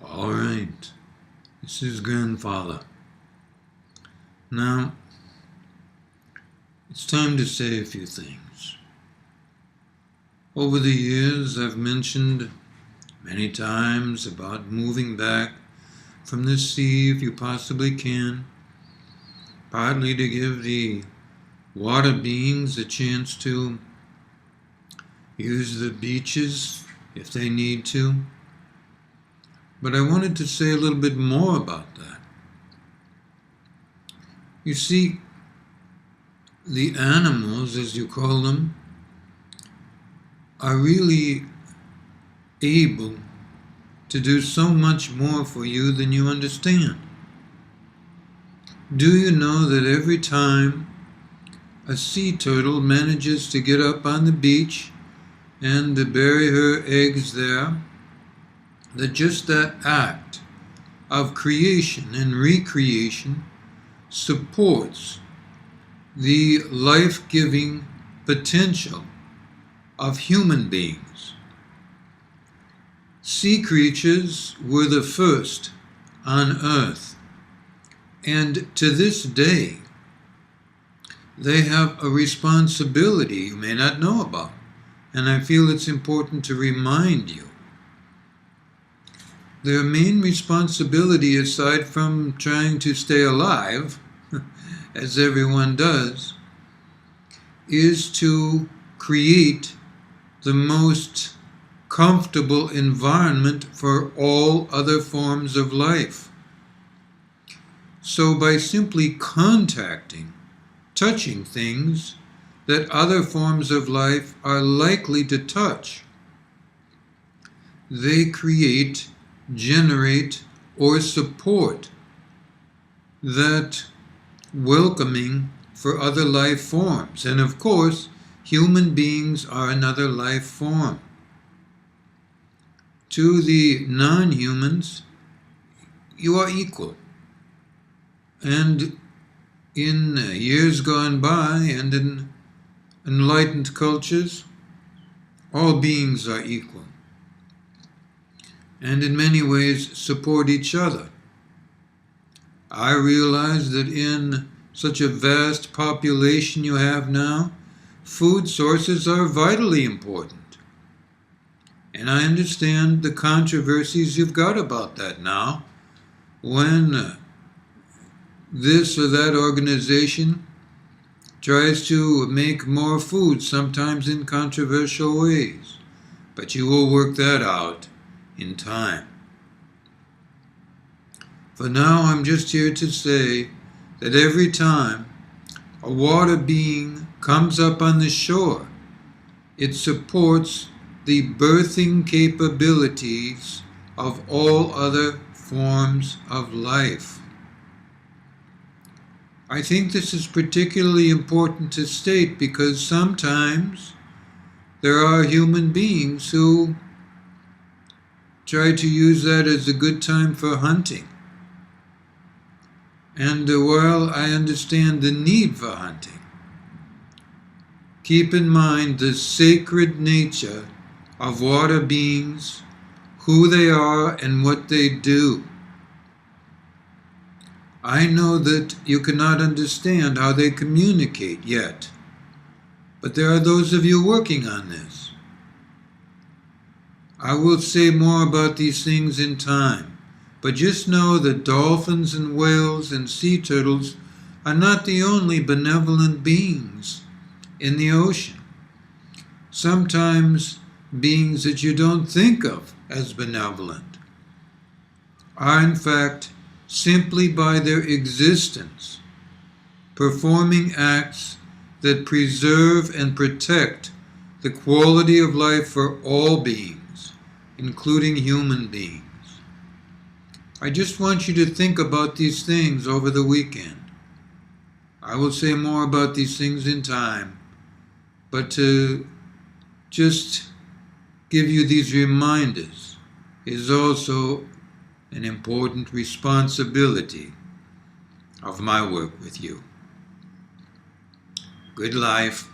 All right, this is Grandfather. Now, it's time to say a few things. Over the years, I've mentioned many times about moving back from the sea if you possibly can, partly to give the water beings a chance to use the beaches if they need to. But I wanted to say a little bit more about that. You see, the animals, as you call them, are really able to do so much more for you than you understand. Do you know that every time a sea turtle manages to get up on the beach and to bury her eggs there, that just that act of creation and recreation supports the life-giving potential of human beings? Sea creatures were the first on earth, and to this day they have a responsibility you may not know about, and I feel it's important to remind you. Their main responsibility, aside from trying to stay alive, as everyone does, is to create the most comfortable environment for all other forms of life. So by simply contacting, touching things that other forms of life are likely to touch, they create, generate, or support that welcoming for other life forms. And of course, human beings are another life form. To the non-humans, you are equal. And in years gone by and in enlightened cultures, all beings are equal, and in many ways support each other. I realize that in such a vast population you have now, food sources are vitally important. And I understand the controversies you've got about that now, when this or that organization tries to make more food, sometimes in controversial ways. But you will work that out in time. For now, I'm just here to say that every time a water being comes up on the shore, it supports the birthing capabilities of all other forms of life. I think this is particularly important to state because sometimes there are human beings who try to use that as a good time for hunting. And while I understand the need for hunting, keep in mind the sacred nature of water beings, who they are and what they do. I know that you cannot understand how they communicate yet, but there are those of you working on this. I will say more about these things in time, but just know that dolphins and whales and sea turtles are not the only benevolent beings in the ocean. Sometimes beings that you don't think of as benevolent are in fact simply by their existence performing acts that preserve and protect the quality of life for all beings, including human beings. I just want you to think about these things over the weekend. I will say more about these things in time, but to just give you these reminders is also an important responsibility of my work with you. Good life.